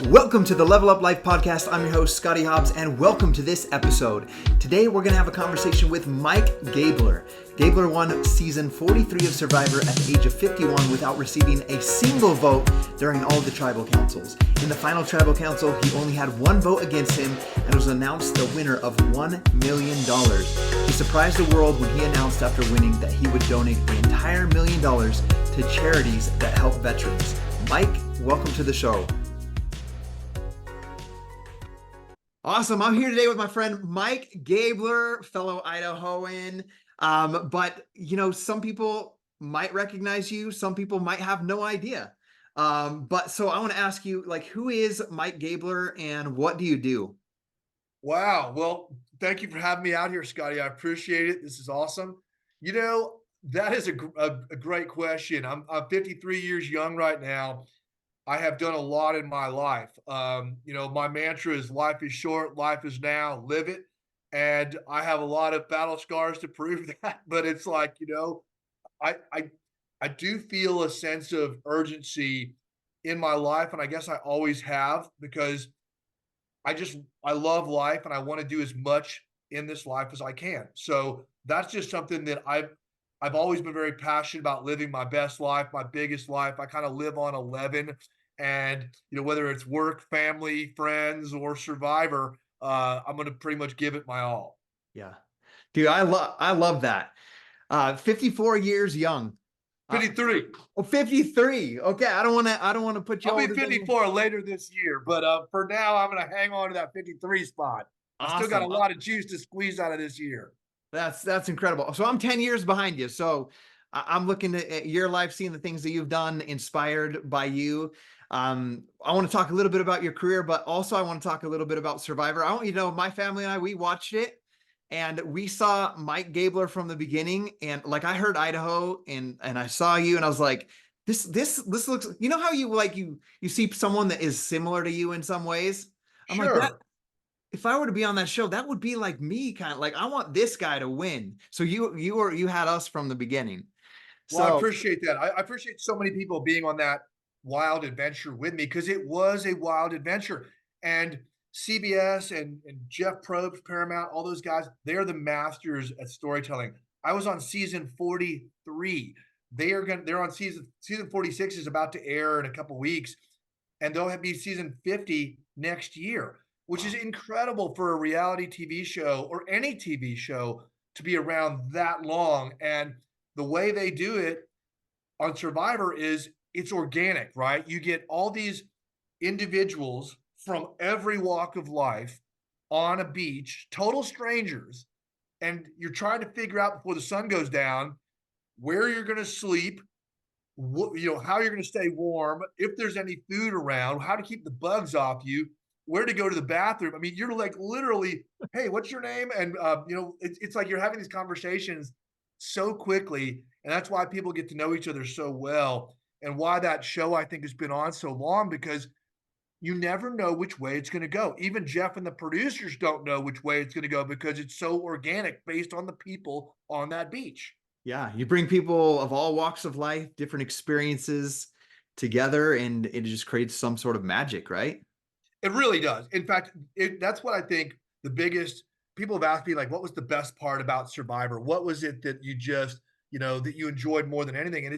Welcome to the Level Up Life podcast. I'm your host, Scottie Hobbs, and welcome to this episode. Today, we're going to have a conversation with Mike Gabler. Gabler won season 43 of Survivor at the age of 51 without receiving a single vote during all the tribal councils. In the final tribal council, he only had one vote against him and was announced the winner of $1 million. He surprised the world when he announced after winning that he would donate the entire $1 million to charities that help veterans. Mike, welcome to the show. Awesome. I'm here today with my friend Mike Gabler, fellow Idahoan. But, some people might recognize you. Some people might have no idea. But so I want to ask you, who is Mike Gabler and what do you do? Wow. Well, thank you for having me out here, Scottie. I appreciate it. This is awesome. That is a great question. I'm 53 years young right now. I have done a lot in my life. My mantra is life is short, life is now, live it. And I have a lot of battle scars to prove that. But it's I I do feel a sense of urgency in my life, and I guess I always have because I love life and I want to do as much in this life as I can. So that's just something that I've always been very passionate about living my best life, my biggest life. I kind of live on 11 and, whether it's work, family, friends, or Survivor, I'm going to pretty much give it my all. Yeah. Dude, I love that. 54 years young. 53. 53. Okay. I don't want to put you I'll be older than you. 54 later this year, but for now, I'm going to hang on to that 53 spot. I still got a Awesome. lot of juice to squeeze out of this year. That's incredible. So I'm 10 years behind you. So I'm looking at your life, seeing the things that you've done, inspired by you. I want to talk a little bit about your career, but also I want to talk a little bit about Survivor. I want you to know my family and I, we watched it and we saw Mike Gabler from the beginning. And I heard Idaho and I saw you and I was like, this looks, how you see someone that is similar to you in some ways. I'm like that. Sure. If I were to be on that show, that would be like me, kind of like I want this guy to win. So you had us from the beginning. Well, I So appreciate that. I appreciate so many people being on that wild adventure with me because it was a wild adventure. And CBS and Jeff Probst, Paramount, all those guys, they're the masters at storytelling. I was on season 43. They're on season 46 is about to air in a couple weeks, and they'll be season 50 next year, which is incredible for a reality TV show or any TV show to be around that long. And the way they do it on Survivor is it's organic, right? You get all these individuals from every walk of life on a beach, total strangers, and you're trying to figure out before the sun goes down where you're going to sleep, how you're going to stay warm, if there's any food around, how to keep the bugs off you, where to go to the bathroom. I mean, you're like literally, hey, what's your name? And it's like you're having these conversations so quickly, and that's why people get to know each other so well, and why that show I think has been on so long because you never know which way it's going to go. Even Jeff and the producers don't know which way it's going to go because it's so organic based on the people on that beach. yeah, you bring people of all walks of life, different experiences together, and it just creates some sort of magic, right? It really does. In fact, that's what I think the biggest people have asked me, like, what was the best part about Survivor? What was it that you just, that you enjoyed more than anything? And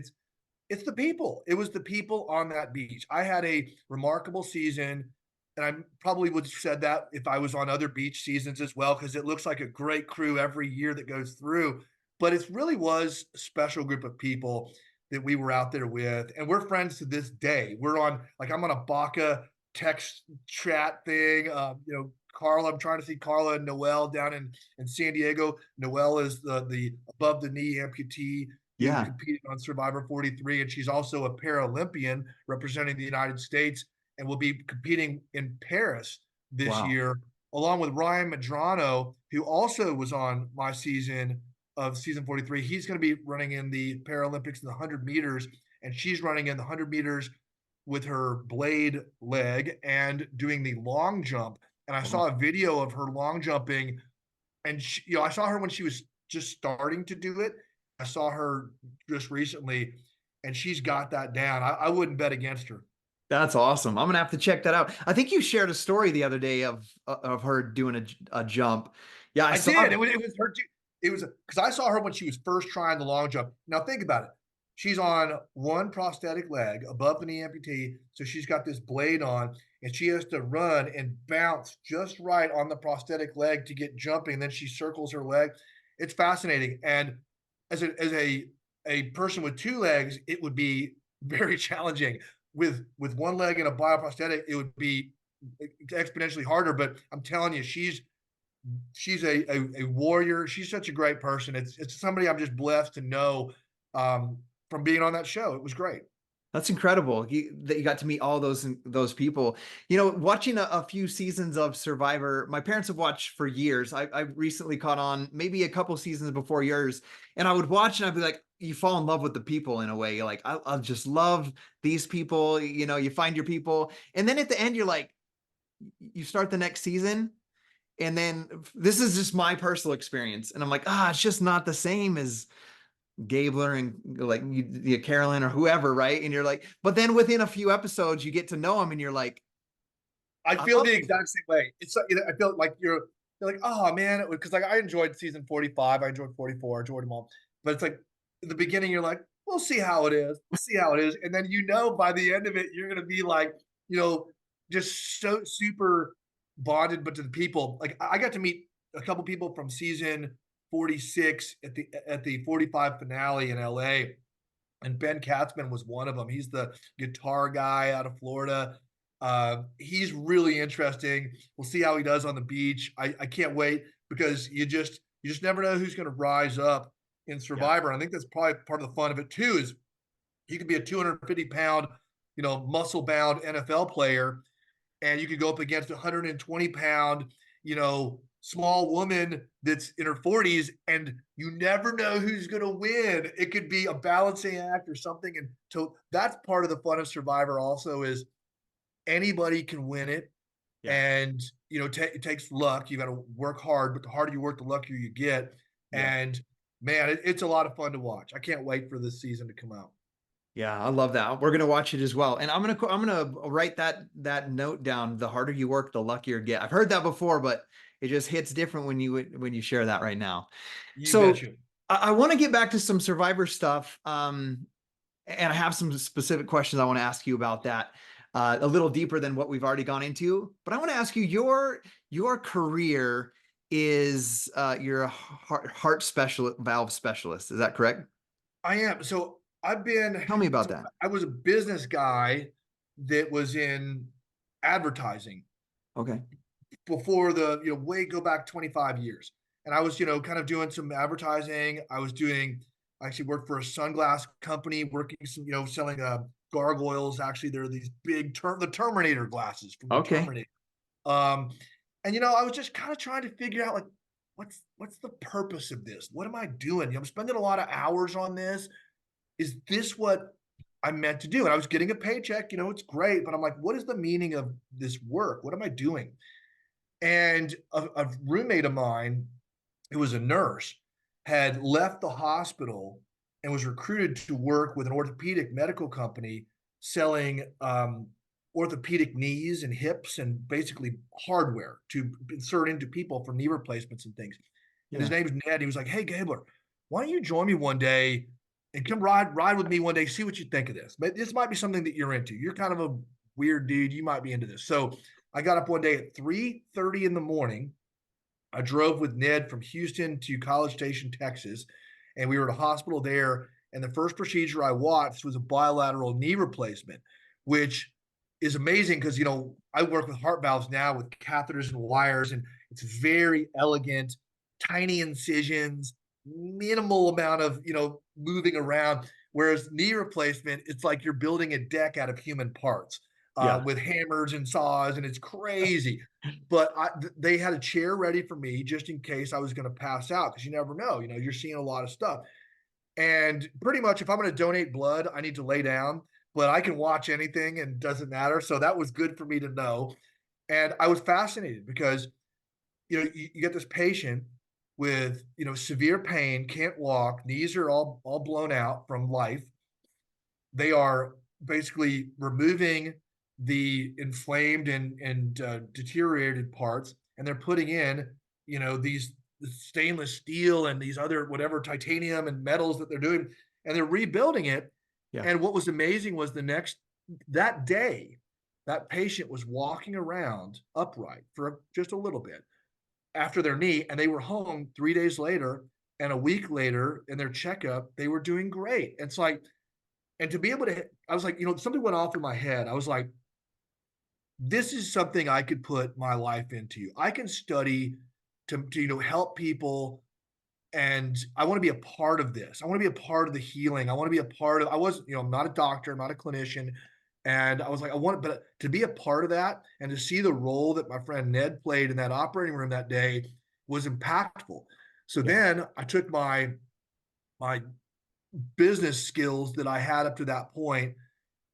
it's the people. It was the people on that beach. I had a remarkable season, and I probably would have said that if I was on other beach seasons as well, because it looks like a great crew every year that goes through. But it really was a special group of people that we were out there with, and we're friends to this day. We're on I'm on a Baca text chat thing. Carla, I'm trying to see Carla and Noelle down in San Diego. Noelle is the above the knee amputee who Yeah. competed on Survivor 43, and she's also a Paralympian representing the United States and will be competing in Paris this Wow. year, along with Ryan Medrano, who also was on my season of season 43. He's going to be running in the Paralympics in the 100 meters, and she's running in the 100 meters with her blade leg and doing the long jump. And I saw a video of her long jumping, and I saw her when she was just starting to do it. I saw her just recently, and she's got that down. I wouldn't bet against her. That's awesome. I'm gonna have to check that out. I think you shared a story the other day of her doing a jump. Yeah, I I saw did. that. It was her. It was because I saw her when she was first trying the long jump. Now think about it. She's on one prosthetic leg above the knee amputee, so she's got this blade on, and she has to run and bounce just right on the prosthetic leg to get jumping. Then she circles her leg. It's fascinating. And as a person with two legs, it would be very challenging. With one leg and a bioprosthetic, it would be exponentially harder. But I'm telling you, she's a warrior. She's such a great person. It's somebody I'm just blessed to know from being on that show. It was great. That's incredible that you got to meet all those people. Watching a few seasons of Survivor, my parents have watched for years. I recently caught on maybe a couple seasons before yours, and I would watch and I'd be like, you fall in love with the people in a way. You're like, I just love these people. You find your people, and then at the end, you're like, you start the next season, and then this is just my personal experience, and I'm like, it's just not the same as Gabler and like Carolyn or whoever, right? And you're like, but then within a few episodes, you get to know them, and you're like, I I feel love the them. exact same way. I feel like you're like, oh man, because like I enjoyed season 45, I enjoyed 44, I enjoyed them all. But it's like in the beginning, you're like, we'll see how it is. We'll see how it is. And then by the end of it, you're gonna be like, you know, just so super bonded, but to the people. Like I got to meet a couple people from season 46 at the 45 finale in LA. And Ben Katzman was one of them. He's the guitar guy out of Florida. He's really interesting. We'll see how he does on the beach. I can't wait because you just never know who's going to rise up in Yeah, Survivor. And I think that's probably part of the fun of it too. Is you could be a 250-pound, muscle bound NFL player, and you could go up against a 120-pound, small woman that's in her 40s, and you never know who's going to win. It could be a balancing act or something. And so that's part of the fun of Survivor also is anybody can win it. yeah, And, it takes luck. You got to work hard, but the harder you work, the luckier you get. yeah. And man, it's a lot of fun to watch. I can't wait for this season to come out. Yeah, I love that. We're gonna watch it as well, and I'm gonna write that note down. The harder you work, the luckier you get. I've heard that before, but it just hits different when you share that right now. You So bet you. I want to get back to some Survivor stuff, and I have some specific questions I want to ask you about that, a little deeper than what we've already gone into. But I want to ask you your career is you're a heart specialist, valve specialist. Is that correct? I am. So I've been, Tell me about so that. I was a business guy that was in advertising Okay. before way go back 25 years. And I was, kind of doing some advertising. I actually worked for a sunglass company, working some, selling gargoyles. Actually, they're these the Terminator glasses from the Okay. Terminator. Um, and I was just kind of trying to figure out like, what's the purpose of this? What am I doing? I'm spending a lot of hours on this. Is this what I'm meant to do? And I was getting a paycheck, it's great, but I'm like, what is the meaning of this work? What am I doing? And a roommate of mine, who was a nurse, had left the hospital and was recruited to work with an orthopedic medical company selling orthopedic knees and hips and basically hardware to insert into people for knee replacements and things. And his Yeah. name's Ned. He was like, "Hey, Gabler, why don't you join me one day and come ride with me one day? See what you think of this. This might be something that you're into. You're kind of a weird dude. You might be into this." So I got up one day at 3:30 in the morning. I drove with Ned from Houston to College Station, Texas, and we were at a hospital there. And the first procedure I watched was a bilateral knee replacement, which is amazing because I work with heart valves now with catheters and wires, and it's very elegant, tiny incisions, minimal amount of moving around. Whereas knee replacement, it's like you're building a deck out of human parts Yeah. with hammers and saws, and it's crazy. But they had a chair ready for me just in case I was going to pass out because you never know. You're seeing a lot of stuff. And pretty much, if I'm going to donate blood, I need to lay down, but I can watch anything and it doesn't matter. So that was good for me to know. And I was fascinated because, you get this patient with, severe pain, can't walk, knees are all blown out from life. They are basically removing the inflamed and deteriorated parts, and they're putting in, these stainless steel and these other whatever titanium and metals that they're doing, and they're rebuilding it. Yeah. And what was amazing was that day, that patient was walking around upright for just a little bit after their knee, and they were home 3 days later, and a week later in their checkup, they were doing great. It's like, and to be able to, I was like, something went off in my head. I was like, this is something I could put my life into. I can study to help people, and I want to be a part of this. I want to be a part of the healing. I want to be a part of. I wasn't, I'm not a doctor, I'm not a clinician, and I was like, I want, but to be a part of that and to see the role that my friend Ned played in that operating room that day was impactful. So Yeah. then I took my business skills that I had up to that point,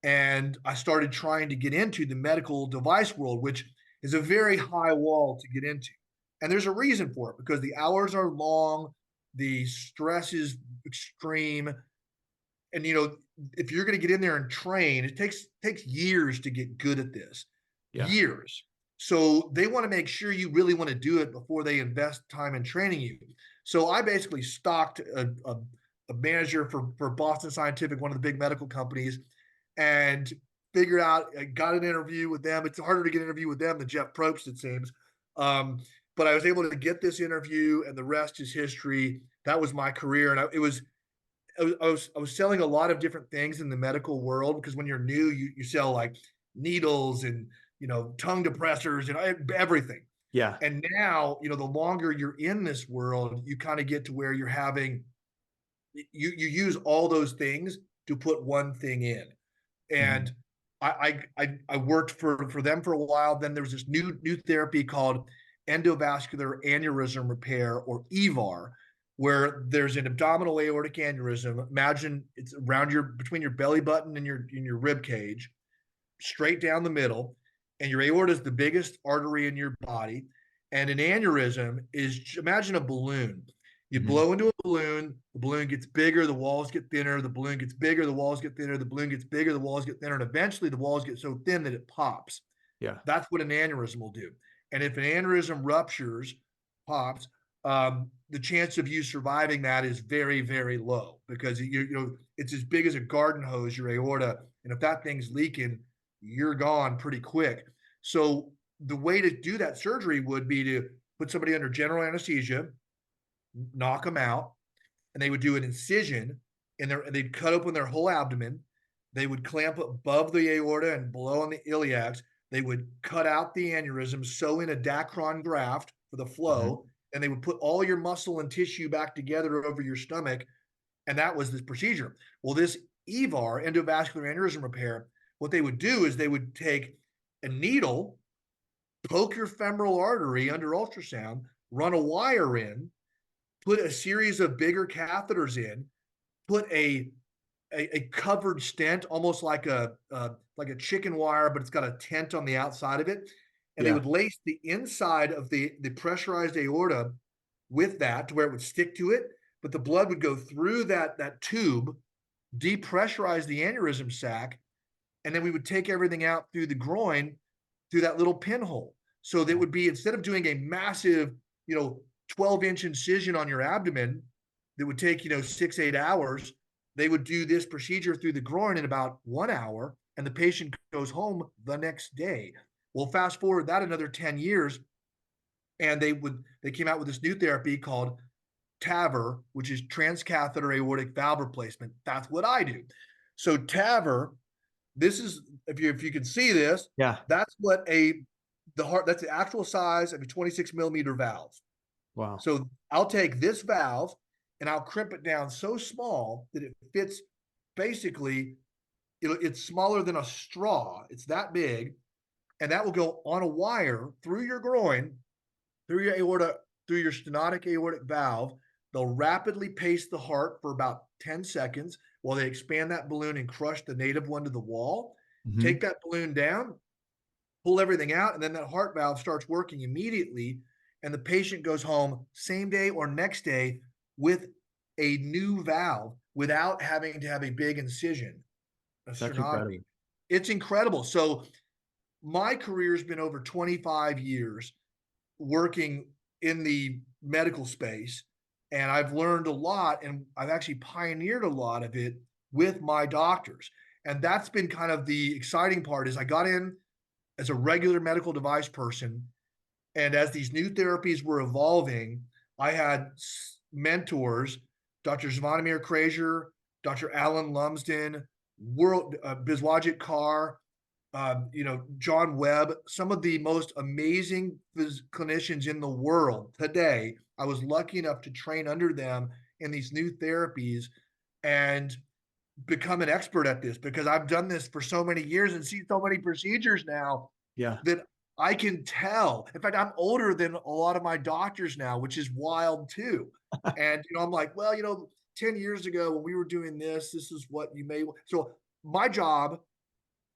and I started trying to get into the medical device world, which is a very high wall to get into. And there's a reason for it, because the hours are long, the stress is extreme. And if you're going to get in there and train, it takes years to get good at this. Yeah. Years. So they want to make sure you really want to do it before they invest time in training you. So I basically stalked a manager for Boston Scientific, one of the big medical companies, and figured out, I got an interview with them. It's harder to get an interview with them than Jeff Probst, it seems. But I was able to get this interview, and the rest is history. That was my career. And I was selling a lot of different things in the medical world, because when you're new, you sell like needles and, tongue depressors and everything. Yeah. And now, the longer you're in this world, you kind of get to where you use all those things to put one thing in. And I worked for them for a while. Then there was this new therapy called endovascular aneurysm repair, or EVAR, where there's an abdominal aortic aneurysm. Imagine it's around between your belly button and your rib cage, straight down the middle, and your aorta is the biggest artery in your body. And an aneurysm is, imagine a balloon. You blow into a balloon, the balloon gets bigger, the walls get thinner, the balloon gets bigger, the walls get thinner, the balloon gets bigger, the walls get thinner, and eventually the walls get so thin that it pops. Yeah. That's what an aneurysm will do. And if an aneurysm ruptures, pops, the chance of you surviving that is very, very low, because it's as big as a garden hose, your aorta, and if that thing's leaking, you're gone pretty quick. So the way to do that surgery would be to put somebody under general anesthesia, knock them out, and they would do an incision and they'd cut open their whole abdomen. They would clamp above the aorta and below on the iliacs. They would cut out the aneurysm, sew in a Dacron graft for the flow, and they would put all your muscle and tissue back together over your stomach. And that was this procedure. Well, this EVAR, endovascular aneurysm repair, what they would do is they would take a needle, poke your femoral artery under ultrasound, run a wire in, put a series of bigger catheters in, put a covered stent, almost like a chicken wire, but it's got a tent on the outside of it. And they would lace the inside of the pressurized aorta with that to where it would stick to it, but the blood would go through that tube, depressurize the aneurysm sac, and then we would take everything out through the groin, through that little pinhole. So that would be, instead of doing a massive, 12-inch incision on your abdomen that would take, 6-8 hours, they would do this procedure through the groin in about 1 hour, and the patient goes home the next day. Well, fast forward that another 10 years, and they came out with this new therapy called TAVR, which is transcatheter aortic valve replacement. That's what I do. So TAVR, this is, if you can see this, that's what that's the actual size of a 26 millimeter valve. Wow. So I'll take this valve and I'll crimp it down so small that it fits, basically, it's smaller than a straw. It's that big. And that will go on a wire through your groin, through your aorta, through your stenotic aortic valve. They'll rapidly pace the heart for about 10 seconds while they expand that balloon and crush the native one to the wall. Take that balloon down, pull everything out, and then that heart valve starts working immediately. And the patient goes home same day or next day with a new valve without having to have a big incision. That's incredible. It's incredible. So my career's been over 25 years working in the medical space, and I've learned a lot, and I've actually pioneered a lot of it with my doctors. And that's been kind of the exciting part is I got in as a regular medical device person, and as these new therapies were evolving, I had mentors, Dr. Zvonimir Krazier, Dr. Alan Lumsden, World Biswajit Kaur, John Webb, some of the most amazing clinicians in the world today. I was lucky enough to train under them in these new therapies and become an expert at this because I've done this for so many years and see so many procedures now Yeah. that I can tell. In fact, I'm older than a lot of my doctors now, which is wild too. And I'm like, well, 10 years ago when we were doing this, this is what you may. So my job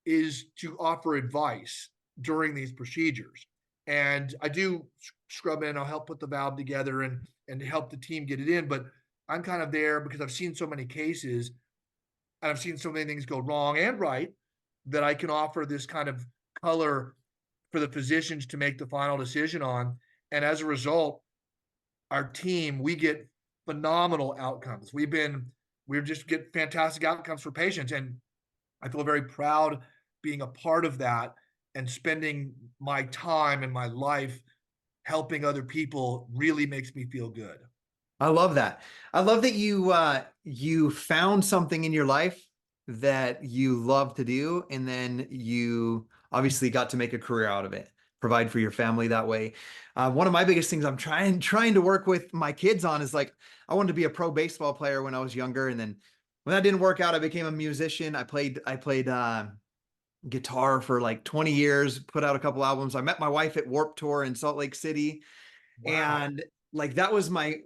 is to offer advice during these procedures. And I do scrub in, I'll help put the valve together and help the team get it in. But I'm kind of there because I've seen so many cases and I've seen so many things go wrong and right that I can offer this kind of color for the physicians to make the final decision on. And as a result, our team, we get phenomenal outcomes. We just get fantastic outcomes for patients. And I feel very proud being a part of that and spending my time and my life helping other people really makes me feel good. I love that. I love that you found something in your life that you love to do, and then you obviously got to make a career out of it, provide for your family that way. One of my biggest things I'm trying to work with my kids on is like I wanted to be a pro baseball player when I was younger, and then when that didn't work out, I became a musician. I played guitar for like 20 years, put out a couple albums. I met my wife at Warped Tour in Salt Lake City, Wow. and like that was my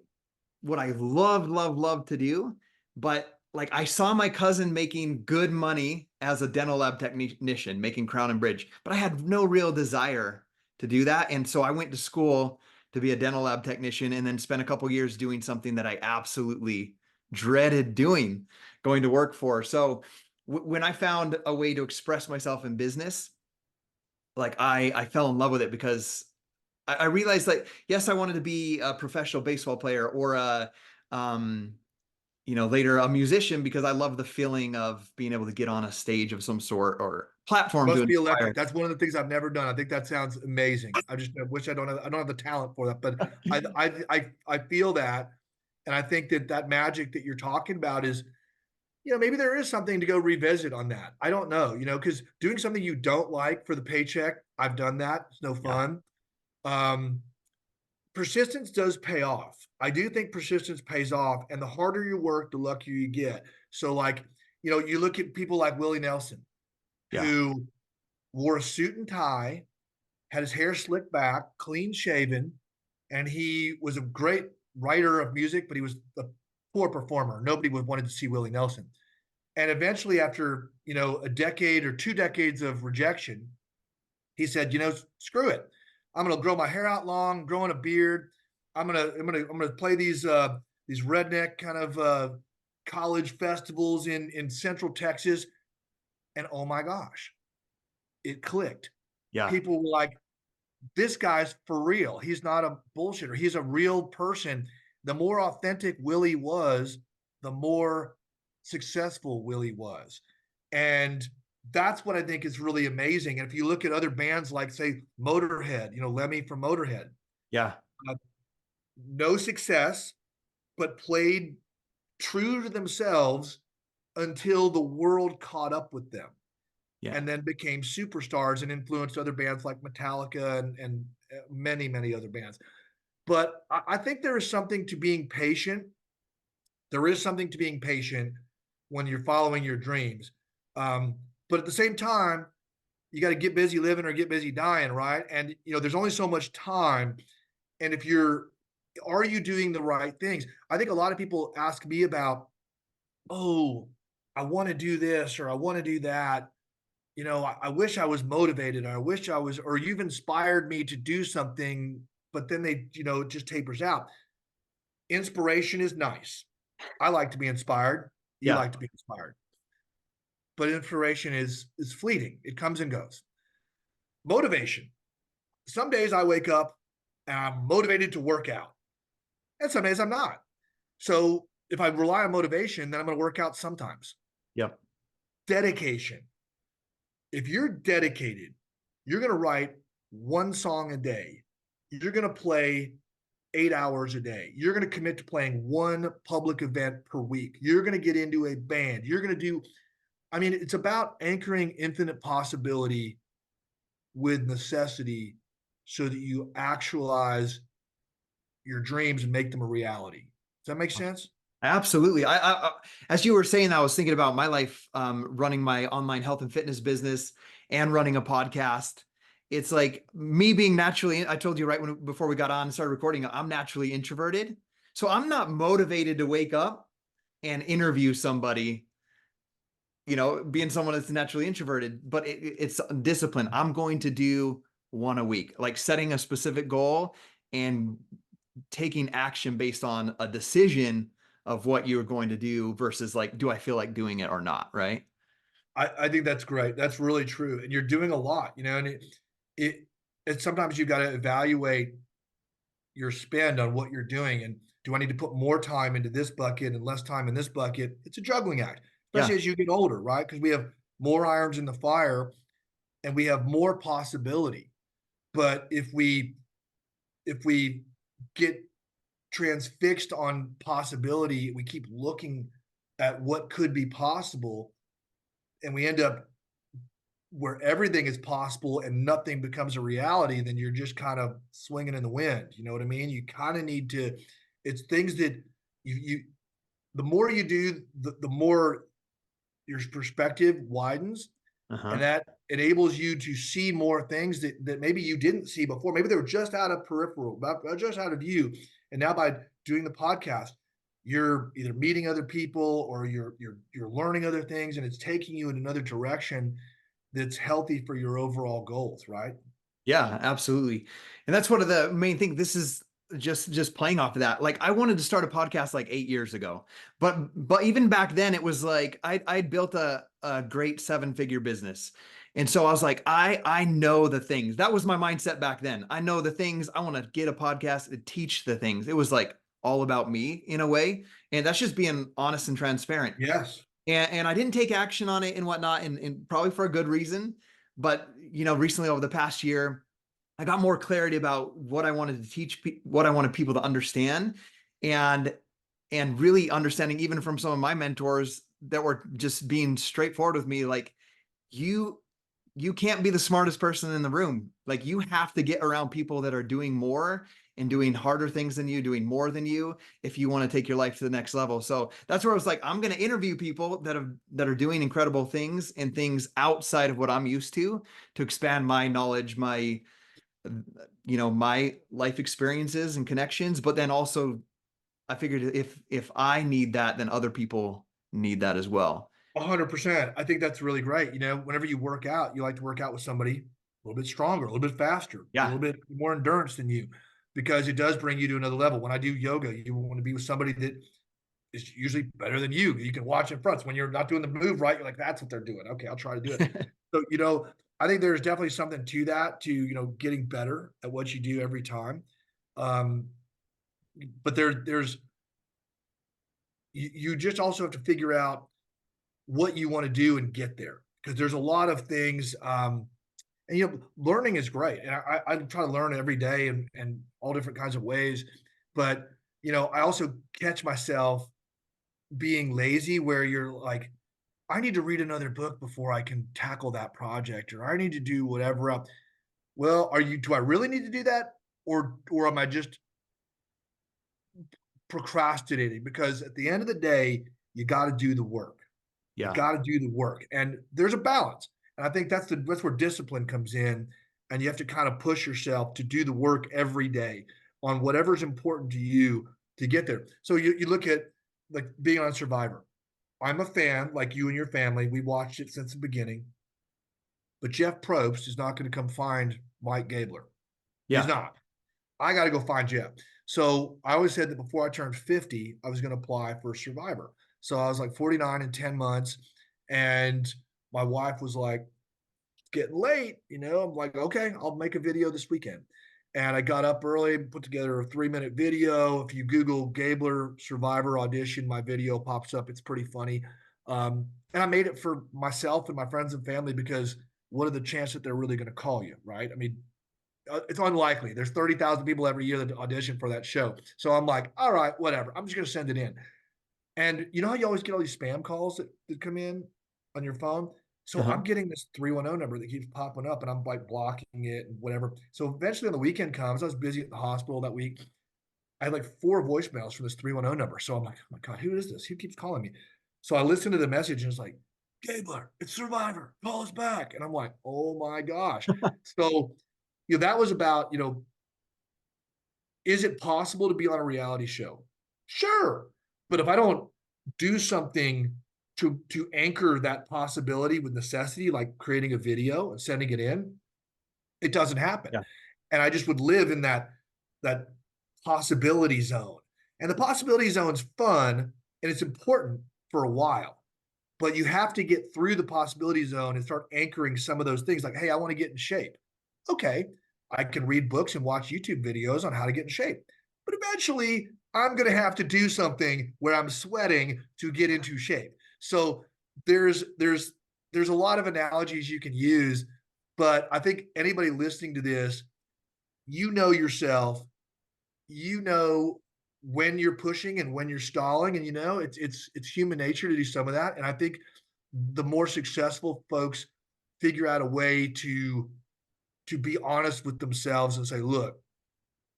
what I loved to do. But like I saw my cousin making good money as a dental lab technician, making crown and bridge, but I had no real desire to do that. And so I went to school to be a dental lab technician and then spent a couple years doing something that I absolutely dreaded doing, going to work for. So when I found a way to express myself in business, like I fell in love with it because I realized like, yes, I wanted to be a professional baseball player or um, later a musician because I love the feeling of being able to get on a stage of some sort or platform to Must be electric. inspire. That's one of the things I've never done. I think that sounds amazing. I wish I don't have the talent for that, but I feel that. And I think that magic that you're talking about is, maybe there is something to go revisit on that. I don't know, because doing something you don't like for the paycheck, I've done that. It's no Yeah. fun. Um, Persistence does pay off. I do think persistence pays off, and the harder you work, the luckier you get. So, like, you look at people like Willie Nelson, Yeah. who wore a suit and tie, had his hair slicked back, clean shaven, and he was a great writer of music, but he was a poor performer. Nobody would wanted to see Willie Nelson. And eventually, after a decade or 2 decades of rejection, he said, screw it. I'm gonna grow my hair out long, growing a beard. I'm gonna play these redneck kind of college festivals in Central Texas. And oh my gosh, it clicked. Yeah. People were like, this guy's for real. He's not a bullshitter. He's a real person. The more authentic Willie was, the more successful Willie was. And that's what I think is really amazing. And if you look at other bands like, say, Motorhead, Lemmy from Motorhead, Yeah. uh, no success, but played true to themselves until the world caught up with them Yeah. and then became superstars and influenced other bands like Metallica and many, many other bands. But I think there is something to being patient. There is something to being patient when you're following your dreams. Um, but at the same time, you got to get busy living or get busy dying, right? And there's only so much time. And if are you doing the right things? I think a lot of people ask me about, oh, I want to do this or I want to do that. I wish I was motivated. Or I wish I was, or you've inspired me to do something, but then it just tapers out. Inspiration is nice. I like to be inspired. You Yeah. like to be inspired, but inspiration is fleeting. It comes and goes. Motivation. Some days I wake up and I'm motivated to work out, and some days I'm not. So if I rely on motivation, then I'm going to work out sometimes. Yep. Dedication. If you're dedicated, you're going to write one song a day. You're going to play 8 hours a day. You're going to commit to playing one public event per week. You're going to get into a band. You're going to do, I mean, it's about anchoring infinite possibility with necessity so that you actualize your dreams and make them a reality. Does that make sense? Absolutely. As you were saying, I was thinking about my life, running my online health and fitness business and running a podcast. It's like me being naturally, I told you right before we got on and started recording, I'm naturally introverted. So I'm not motivated to wake up and interview somebody, being someone that's naturally introverted, but it's discipline. I'm going to do one a week, like setting a specific goal and taking action based on a decision of what you're going to do versus like, do I feel like doing it or not? Right. I think that's great. That's really true. And you're doing a lot, and it, it sometimes you've got to evaluate your spend on what you're doing. And do I need to put more time into this bucket and less time in this bucket? It's a juggling act, Yeah. especially as you get older, right? Because we have more irons in the fire and we have more possibility. But if we get transfixed on possibility, we keep looking at what could be possible, and we end up where everything is possible and nothing becomes a reality, then you're just kind of swinging in the wind. You know what I mean? You kind of need to, it's things that you the more you do, the more your perspective widens, Uh-huh. and that enables you to see more things that maybe you didn't see before. Maybe they were just out of peripheral, just out of view. And now by doing the podcast, you're either meeting other people or you're learning other things, and it's taking you in another direction that's healthy for your overall goals, right? Yeah, absolutely. And that's one of the main things. This is just playing off of that. Like I wanted to start a podcast like 8 years ago, but even back then it was like I'd built a great 7-figure business. And so I was like, I know the things. That was my mindset back then. I know the things. I want to get a podcast to teach the things. It was like all about me in a way. And that's just being honest and transparent. Yes. And I didn't take action on it and whatnot, and probably for a good reason. But recently over the past year, I got more clarity about what I wanted to teach, what I wanted people to understand, and really understanding even from some of my mentors that were just being straightforward with me, like you you can't be the smartest person in the room. Like you have to get around people that are doing more and doing harder things than you, doing more than you, if you want to take your life to the next level. So that's where I was like, I'm going to interview people that are doing incredible things and things outside of what I'm used to expand my knowledge, my life experiences and connections. But then also I figured if I need that, then other people need that as well. 100%. I think that's really great. Whenever you work out, you like to work out with somebody a little bit stronger, a little bit faster, a Yeah. little bit more endurance than you, because it does bring you to another level. When I do yoga, you want to be with somebody that is usually better than you. You can watch in front. So when you're not doing the move right, you're like, that's what they're doing. Okay, I'll try to do it. So, I think there's definitely something to that, to, getting better at what you do every time. Um, but there's, you just also have to figure out what you want to do and get there, because there's a lot of things. And learning is great, and I try to learn every day and all different kinds of ways. But I also catch myself being lazy, where you're like, I need to read another book before I can tackle that project, or I need to do whatever else. Well, do I really need to do that, or am I just procrastinating? Because at the end of the day, you got to do the work. You Yeah. got to do the work, and there's a balance. And I think that's where discipline comes in, and you have to kind of push yourself to do the work every day on whatever's important to you to get there. So you look at like being on Survivor. I'm a fan, like you and your family. We watched it since the beginning, but Jeff Probst is not going to come find Mike Gabler. He's Yeah. not. I got to go find Jeff. So I always said that before I turned 50, I was going to apply for Survivor. So I was like 49 in 10 months. And my wife was like, getting late, I'm like, okay, I'll make a video this weekend. And I got up early, put together a 3-minute video. If you Google Gabler Survivor audition, my video pops up. It's pretty funny. And I made it for myself and my friends and family because what are the chances that they're really going to call you, right? I mean, it's unlikely. There's 30,000 people every year that audition for that show. So I'm like, all right, whatever. I'm just going to send it in. And you know how you always get all these spam calls that come in on your phone? So Uh-huh. I'm getting this 310 number that keeps popping up and I'm like blocking it and whatever. So eventually on the weekend comes, I was busy at the hospital that week. I had like 4 voicemails from this 310 number. So I'm like, oh my God, who is this? Who keeps calling me? So I listened to the message and it's like, Gabler, it's Survivor, call us back. And I'm like, oh my gosh. So, that was about, is it possible to be on a reality show? Sure. But if I don't do something to anchor that possibility with necessity, like creating a video and sending it in, it doesn't happen. Yeah. And I just would live in that possibility zone. And the possibility zone's fun and it's important for a while. But you have to get through the possibility zone and start anchoring some of those things like, hey, I want to get in shape. Okay, I can read books and watch YouTube videos on how to get in shape. But eventually, I'm going to have to do something where I'm sweating to get into shape. So there's a lot of analogies you can use, but I think anybody listening to this, you know yourself, you know when you're pushing and when you're stalling, and it's human nature to do some of that. And I think the more successful folks figure out a way to be honest with themselves and say, look,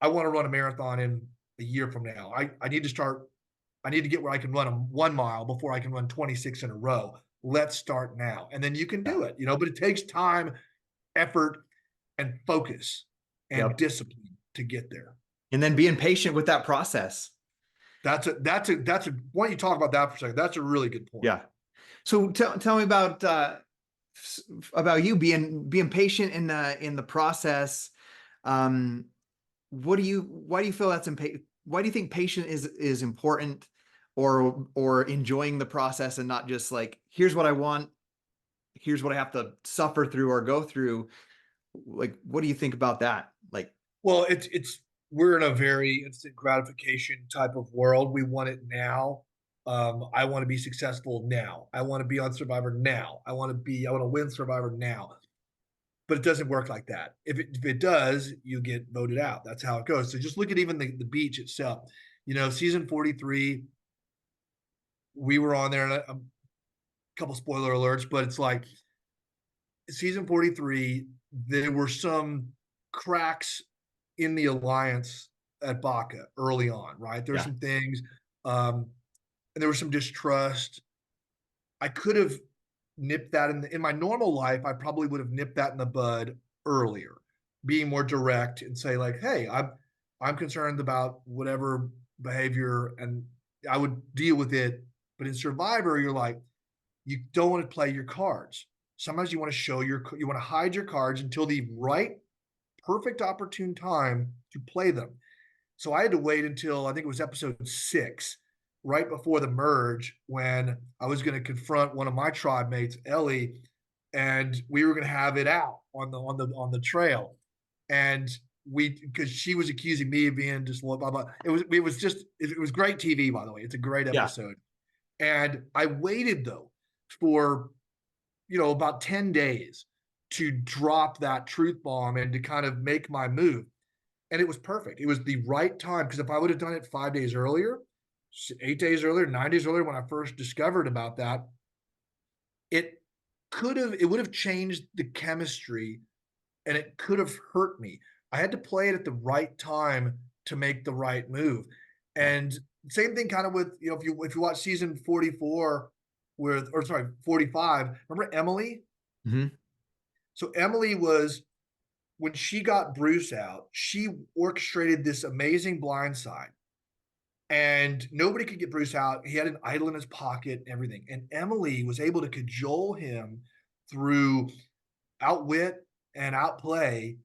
I want to run a marathon in a year from now. I need to start, I need to get where I can run a 1 mile before I can run 26 in a row. Let's start now. And then you can Yeah. do it, but it takes time, effort, and focus and Yep. discipline to get there. And then being patient with that process. That's a, why don't you talk about that for a second? That's a really good point. Yeah. So tell me about you being patient in the process. Um, why do you feel why do you think patient is important, or enjoying the process and not just like, here's what I want, here's what I have to suffer through or go through? Like, what do you think about that? Like, Well, we're in a very instant gratification type of world. We want it now. I want to be successful now. I want to be on Survivor now. I want to win Survivor now. But it doesn't work like that. If it does, you get voted out. That's how it goes. So just look at even the beach itself. Season 43, we were on there, and a couple spoiler alerts, but it's like season 43, there were some cracks in the alliance at Baca early on, right? There's yeah, some things, and there was some distrust. I could have nipped that in my normal life. I probably would have nipped that in the bud earlier, being more direct and say like, "Hey, I'm concerned about whatever behavior," and I would deal with it. But in Survivor, you're like, you don't want to play your cards. Sometimes you want to hide your cards until the right, perfect, opportune time to play them. So I had to wait until I think it was episode 6, right before the merge, when I was going to confront one of my tribe mates, Ellie, and we were going to have it out on the trail. And because she was accusing me of being just blah blah blah. It was great TV, by the way. It's a great yeah, episode. And I waited though for about 10 days to drop that truth bomb and to kind of make my move. And it was perfect. It was the right time, because if I would have done it 5 days earlier, 8 days earlier, 9 days earlier, when I first discovered about that, it would have changed the chemistry and it could have hurt me. I had to play it at the right time to make the right move. yeah. And same thing kind of with, if you watch season 44 or sorry, 45, remember Emily? Mm-hmm. So Emily was, when she got Bruce out, she orchestrated this amazing blindside and nobody could get Bruce out. He had an idol in his pocket, everything. And Emily was able to cajole him through outwit and outplay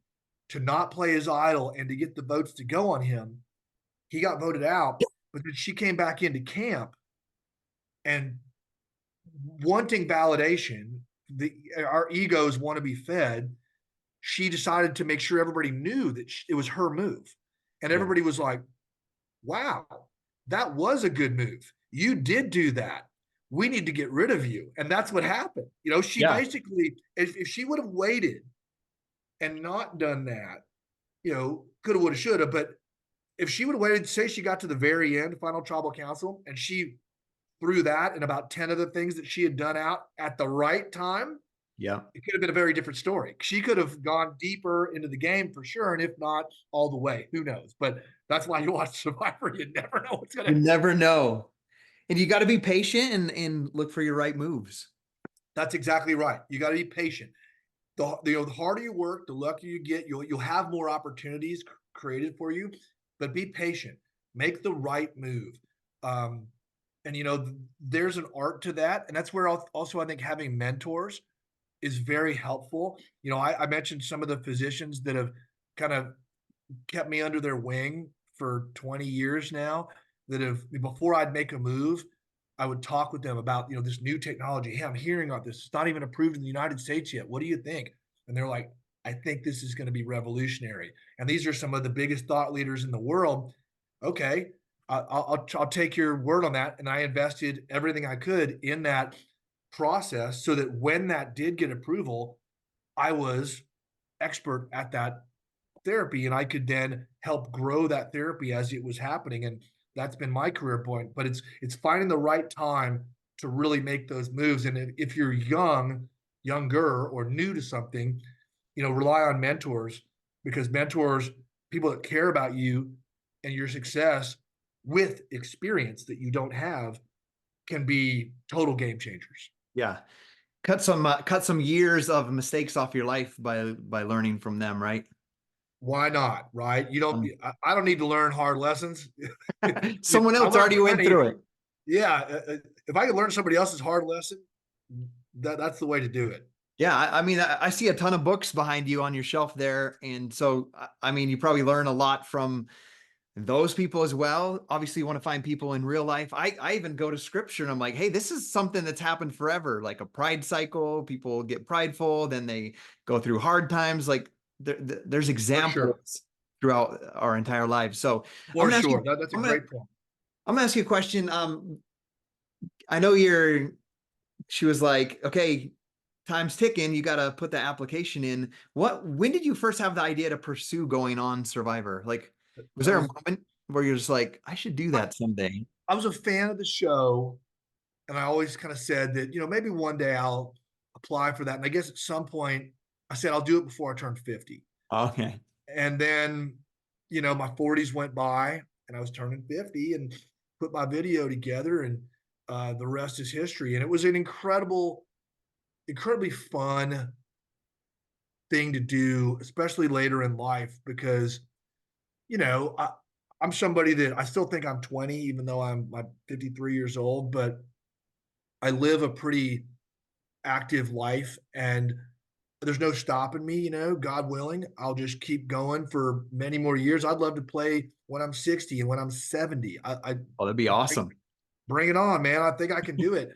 to not play his idol and to get the votes to go on him. He got voted out, but then she came back into camp and wanting validation our egos want to be fed, she decided to make sure everybody knew that it was her move. And Yeah. everybody was like, wow, that was a good move. You did do that. We need to get rid of you. And that's what happened. She Yeah. basically, if she would have waited and not done that, coulda, woulda, shoulda. But if she would have waited, say she got to the very end, final tribal council, and she threw that and about 10 of the things that she had done out at the right time, Yeah. it could have been a very different story. She could have gone deeper into the game for sure, and if not, all the way. Who knows? But that's why you watch Survivor. You never know what's going You to. never know. And you got to be patient and look for your right moves. That's exactly right. You got to be patient. The harder you work, the luckier you get. You'll have more opportunities created for you, but be patient. Make the right move. And there's an art to that, and that's where also I think having mentors is very helpful. I mentioned some of the physicians that have kind of kept me under their wing for 20 years now, that have, before I'd make a move, I would talk with them about, this new technology. Hey, I'm hearing about this. It's not even approved in the United States yet. What do you think? And they're like, I think this is going to be revolutionary. And these are some of the biggest thought leaders in the world. Okay, I'll take your word on that. And I invested everything I could in that process so that when that did get approval, I was expert at that therapy, and I could then help grow that therapy as it was happening. And that's been my career point. But it's finding the right time to really make those moves. And if you're younger, or new to something, rely on mentors, because mentors, people that care about you and your success with experience that you don't have, can be total game changers. Yeah. Cut some years of mistakes off your life by learning from them, right? Why not? Right? You don't. I don't need to learn hard lessons. Someone I else learned already went plenty. through it. Yeah, if I could learn somebody else's hard lesson, that's the way to do it. Yeah, I mean, I see a ton of books behind you on your shelf there, and so I mean, you probably learn a lot from those people as well. Obviously, you want to find people in real life. I even go to scripture and I'm like, hey, this is something that's happened forever, like a pride cycle. People get prideful, then they go through hard times. Like there's For sure. examples throughout our entire lives. So I'm For gonna ask sure. you, That's a great point. I'm gonna ask you a question. I know she was like, okay, time's ticking. You got to put the application in. When did you first have the idea to pursue going on Survivor? Like, was That there a was moment where you're just like, I should do that someday? I was a fan of the show, and I always kind of said that, maybe one day I'll apply for that. And I guess at some point I said I'll do it before I turn 50. Okay. And then, my 40s went by, and I was turning 50, and put my video together, and the rest is history. And it was an incredibly fun thing to do, especially later in life, because, I'm somebody that I still think I'm 20, even though I'm 53 years old, but I live a pretty active life, and there's no stopping me, God willing. I'll just keep going for many more years. I'd love to play when I'm 60 and when I'm 70. Oh, that'd be awesome. Bring it on, man. I think I can do it.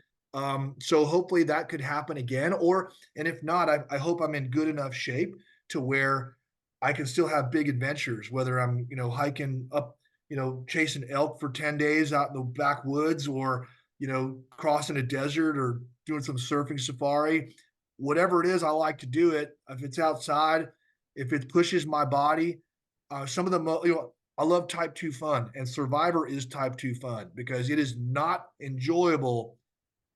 So hopefully that could happen again. And if not, I hope I'm in good enough shape to where I can still have big adventures, whether I'm, hiking up, chasing elk for 10 days out in the backwoods, or, crossing a desert, or doing some surfing safari. Whatever it is, I like to do it. If it's outside, if it pushes my body, some of the, I love type 2 fun, and Survivor is type 2 fun, because it is not enjoyable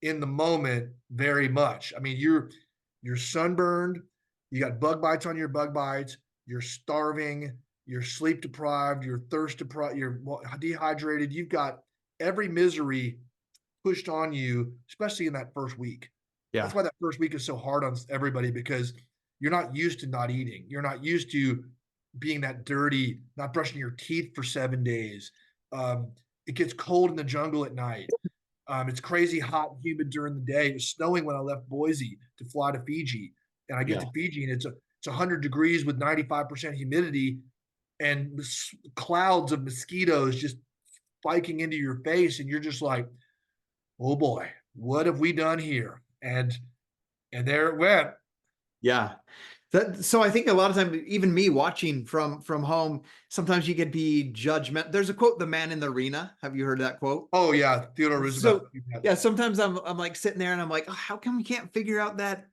in the moment very much. I mean, you're sunburned, you got bug bites on your bug bites, you're starving, you're sleep deprived, you're thirst deprived, you're dehydrated. You've got every misery pushed on you, especially in that first week. Yeah. That's why that first week is so hard on everybody, because you're not used to not eating. You're not used to being that dirty, not brushing your teeth for 7 days. It gets cold in the jungle at night. It's crazy hot and humid during the day. It was snowing when I left Boise to fly to Fiji, and I get to Fiji, and it's 100 degrees with 95% humidity, and clouds of mosquitoes just spiking into your face, and you're just like, oh boy, what have we done here? And and there it went. Yeah. So I think a lot of times, even me watching from home, sometimes you could be judgment. There's a quote, "The man in the arena." Have you heard that quote? Oh yeah, Theodore Roosevelt. So yeah, sometimes I'm like sitting there and I'm like, oh, how come we can't figure out that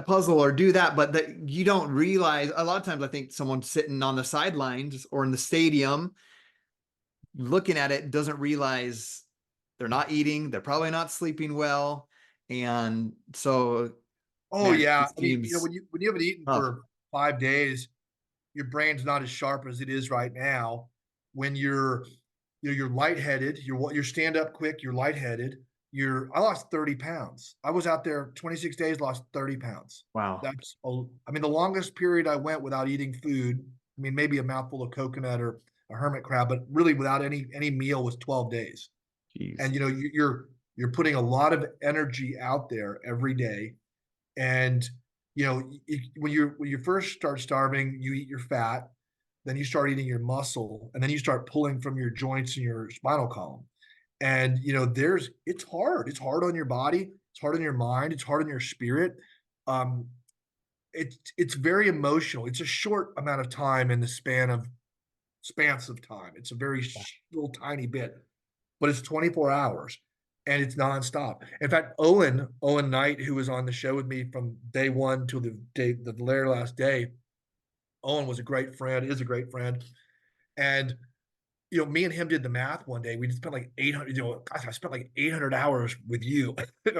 puzzle or do that? But that you don't realize a lot of times. I think someone sitting on the sidelines or in the stadium looking at it doesn't realize they're not eating, they're probably not sleeping well, and so Oh man, yeah, it I mean, seems when you haven't eaten tough. for 5 days, your brain's not as sharp as it is right now. When you're lightheaded, you stand up quick, you're lightheaded. I lost 30 pounds. I was out there 26 days, lost 30 pounds. Wow. I mean, the longest period I went without eating food, I mean, maybe a mouthful of coconut or a hermit crab, but really without any meal was 12 days. Jeez. And you're putting a lot of energy out there every day. And when you first start starving, you eat your fat, then you start eating your muscle, and then you start pulling from your joints and your spinal column. And it's hard. It's hard on your body. It's hard on your mind. It's hard on your spirit. Um, it's very emotional. It's a short amount of time in the spans of time. It's a very little tiny bit, but it's 24 hours and it's nonstop. In fact, Owen Knight, who was on the show with me from day one to the very last day, Owen was a great friend, is a great friend. And me and him did the math one day. We spent like 800, gosh, I spent like 800 hours with you.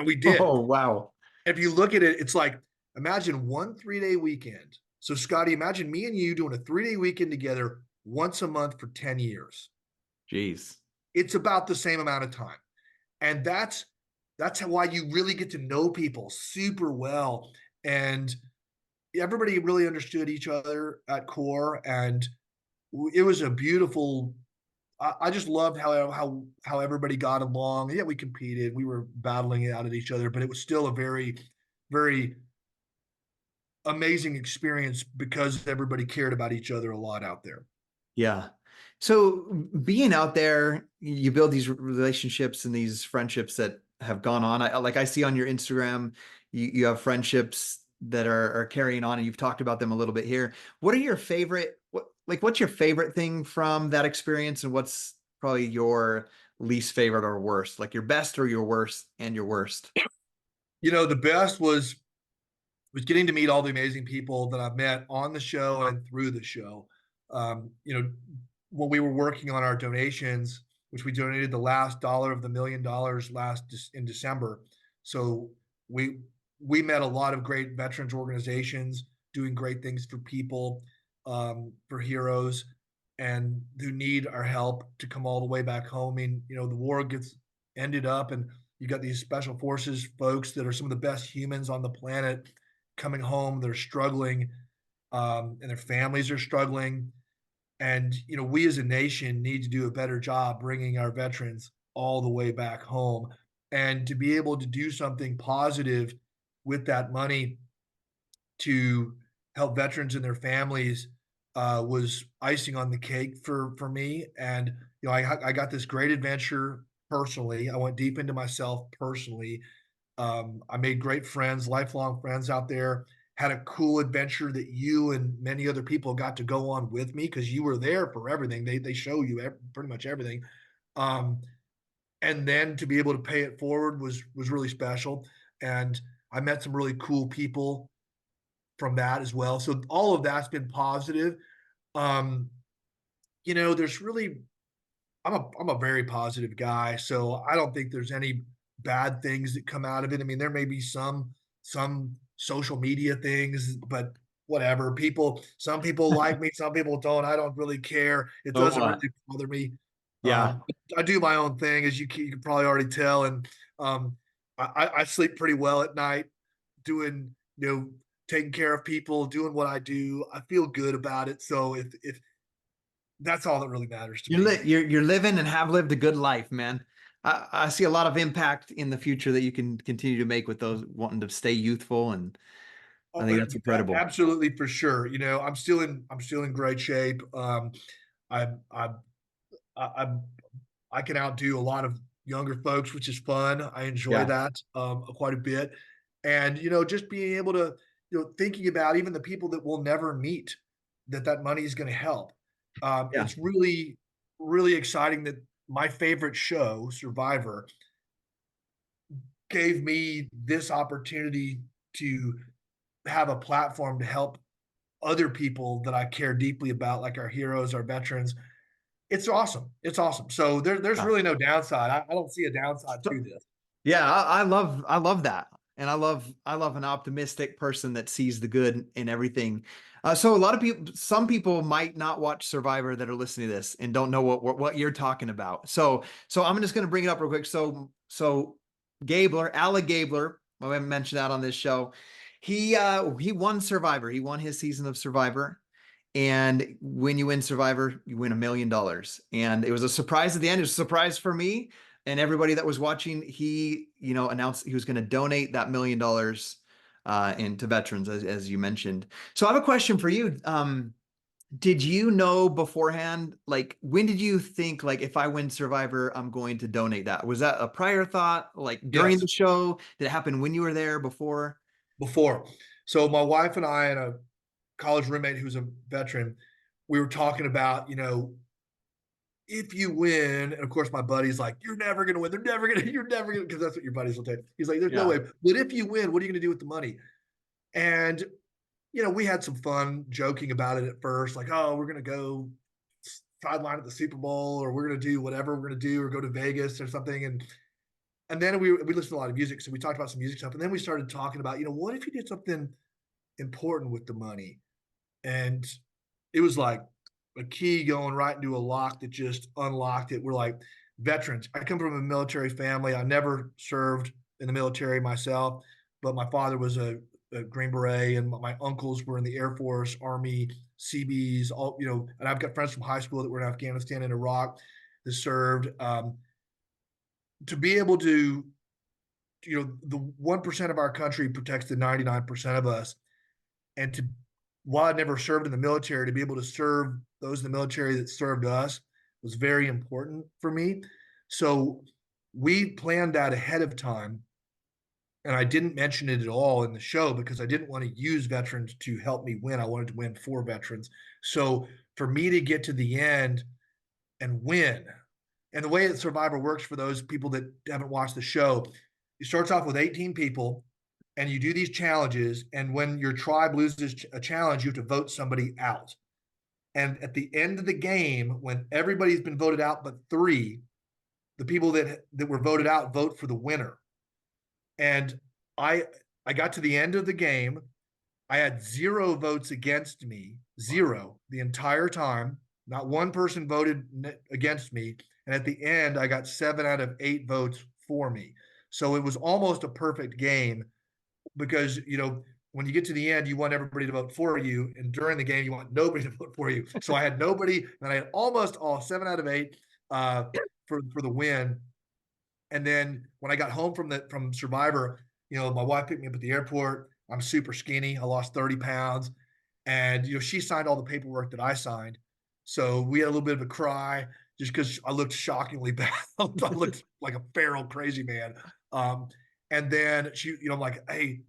We did. Oh, wow. If you look at it, it's like, imagine 1 3-day weekend. So, Scotty, imagine me and you doing a 3-day weekend together once a month for 10 years. Jeez. It's about the same amount of time. And why you really get to know people super well. And everybody really understood each other at core. And it was a beautiful, I just loved how everybody got along. Yeah, we competed, we were battling it out at each other, but it was still a very, very amazing experience because everybody cared about each other a lot out there. Yeah. So being out there, you build these relationships and these friendships that have gone on. I see on your Instagram, you have friendships that are carrying on, and you've talked about them a little bit here. What are your favorite, what's your favorite thing from that experience, and what's probably your least favorite or worst, like your best or your worst and your worst? The best was getting to meet all the amazing people that I've met on the show and through the show. When we were working on our donations, which we donated the last dollar of the $1 million in December. So we met a lot of great veterans organizations doing great things for people, for heroes, and who need our help to come all the way back home. I mean, the war gets ended up, and you got these special forces folks that are some of the best humans on the planet coming home. They're struggling, and their families are struggling. And we as a nation need to do a better job bringing our veterans all the way back home, and to be able to do something positive with that money to help veterans and their families was icing on the cake for me. And I got this great adventure personally. I went deep into myself personally. I made great friends, lifelong friends out there. Had a cool adventure that you and many other people got to go on with me because you were there for everything. They show you pretty much everything. Um, and then to be able to pay it forward was really special. And I met some really cool people from that as well. So all of that's been positive. Um, there's really I'm a very positive guy, so I don't think there's any bad things that come out of it. I mean, there may be some social media things, but whatever. Some people like me, some people don't. I don't really care. It Oh, doesn't really bother me. yeah. I do my own thing, as you can probably already tell, and I sleep pretty well at night, doing taking care of people, doing what I do. I feel good about it. So if that's all that really matters to me. You're living and have lived a good life, man. I see a lot of impact in the future that you can continue to make with those wanting to stay youthful, and I Oh, think that's incredible. absolutely, for sure. I'm still in great shape. I I I I can outdo a lot of younger folks, which is fun. I enjoy Yeah. that quite a bit. And, just being able to, thinking about even the people that we'll never meet, that money is going to help. Yeah. It's really, really exciting that my favorite show, Survivor, gave me this opportunity to have a platform to help other people that I care deeply about, like our heroes, our veterans. It's awesome. It's awesome. So there's Yeah. really no downside. I don't see a downside So, to this. yeah, I love that. And I love an optimistic person that sees the good in everything. So a lot of people, some people might not watch Survivor that are listening to this and don't know what you're talking about. So I'm just going to bring it up real quick. So Gabler, Alec Gabler, I haven't mentioned that on this show. He won Survivor. He won his season of Survivor. And when you win Survivor, you win $1 million. And it was a surprise at the end. It was a surprise for me and everybody that was watching. He, announced he was going to donate that $1 million into veterans, as you mentioned. So I have a question for you. Did you know beforehand, like, when did you think, like, if I win Survivor, I'm going to donate that? Was that a prior thought, like during Yes, the show? Did it happen when you were there before? before. So my wife and I and a college roommate who's a veteran, we were talking about, if you win, and of course my buddy's like, "You're never gonna win. They're never gonna. You're never gonna," because that's what your buddies will tell you. He's like, "There's no Yeah. way." But if you win, what are you gonna do with the money? And we had some fun joking about it at first, like, "Oh, we're gonna go sideline at the Super Bowl, or we're gonna do whatever we're gonna do, or go to Vegas or something." And then we listened to a lot of music, so we talked about some music stuff, and then we started talking about, what if you did something important with the money? And it was like a key going right into a lock that just unlocked it. We're like veterans. I come from a military family. I never served in the military myself, but my father was a Green Beret, and my uncles were in the Air Force, Army, Seabees, all and I've got friends from high school that were in Afghanistan and Iraq that served. To be able to, the 1% of our country protects the 99% of us, and to while I never served in the military, to be able to serve those in the military that served us was very important for me. So we planned that ahead of time. And I didn't mention it at all in the show because I didn't want to use veterans to help me win. I wanted to win for veterans. So for me to get to the end and win, and the way that Survivor works for those people that haven't watched the show, it starts off with 18 people and you do these challenges. And when your tribe loses a challenge, you have to vote somebody out. And at the end of the game, when everybody's been voted out but three, the people that were voted out vote for the winner. And I I got to the end of the game. I had 0 votes against me, Wow. 0 the entire time. Not one person voted against me. And at the end, I got 7 out of 8 votes for me. So it was almost a perfect game because, when you get to the end, you want everybody to vote for you. And during the game, you want nobody to vote for you. So I had nobody, and I had almost all 7 out of 8 for the win. And then when I got home from Survivor, my wife picked me up at the airport. I'm super skinny. I lost 30 pounds. And she signed all the paperwork that I signed. So we had a little bit of a cry just because I looked shockingly bad. I looked like a feral crazy man. Um, and then I'm like, "Hey,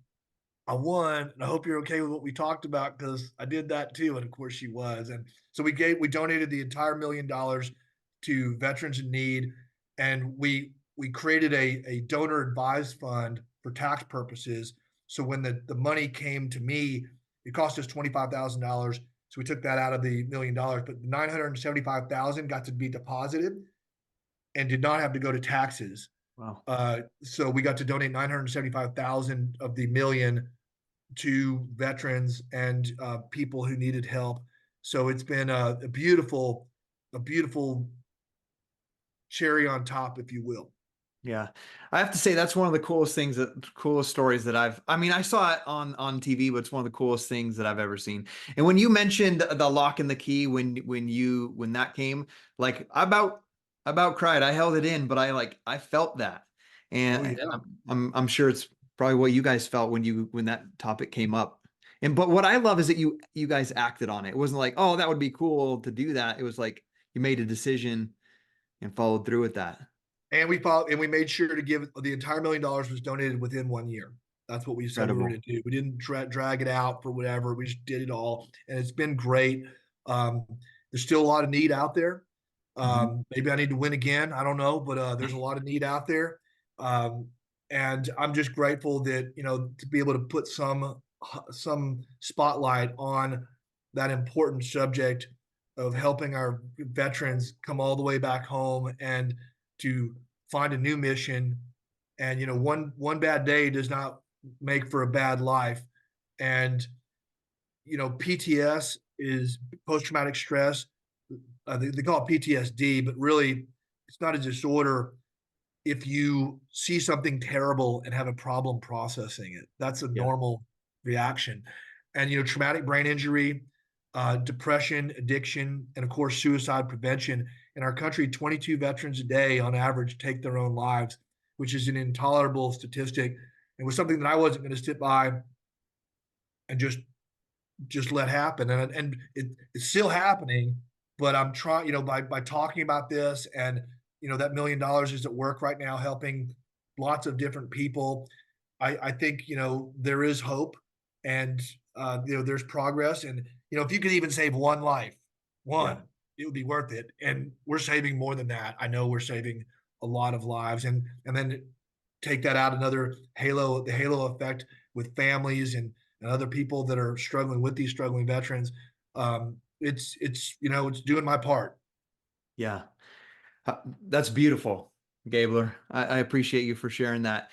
I won, and I hope you're okay with what we talked about because I did that too." And of course she was. And so we donated the entire $1 million to veterans in need, and we created a donor advised fund for tax purposes. So when the money came to me, it cost us $25,000. So we took that out of the $1 million, but 975,000 got to be deposited and did not have to go to taxes. Wow. So we got to donate 975,000 of the million to veterans and people who needed help. So it's been a beautiful cherry on top, if you will. Yeah. I have to say that's one of the coolest stories that I mean, I saw it on TV, but it's one of the coolest things that I've ever seen. And when you mentioned the lock and the key, when that came, like I about cried. I held it in, but I felt that. Oh And yeah. I'm sure it's probably what you guys felt when that topic came up. And but what I love is that you guys acted on it. It wasn't like, oh, that would be cool to do that. It was like you made a decision and followed through with that. And we made sure to give the entire $1 million was donated within 1 year. That's what we said we were Incredible. going to do. We didn't drag it out for whatever. We just did it all, and it's been great. Um, there's still a lot of need out there. Mhm. Maybe I need to win again. I don't know, but there's a lot of need out there, um, and I'm just grateful that to be able to put some spotlight on that important subject of helping our veterans come all the way back home and to find a new mission. And one bad day does not make for a bad life. And PTS is post traumatic stress. They call it PTSD, but really, it's not a disorder. If you see something terrible and have a problem processing it, that's a Yeah. normal reaction. And traumatic brain injury, depression, addiction, and of course, suicide prevention. In our country, 22 veterans a day on average take their own lives, which is an intolerable statistic. It was something that I wasn't going to sit by and just let happen. And it's still happening, but I'm trying, by talking about this, and that $1 million is at work right now helping lots of different people. I think there is hope, and there's progress. And if you could even save one life, Yeah. it would be worth it. And we're saving more than that. I know we're saving a lot of lives, and then take that out another the halo effect with families and other people that are struggling with these struggling veterans. It's doing my part. Yeah. That's beautiful, Gabler. I appreciate you for sharing that.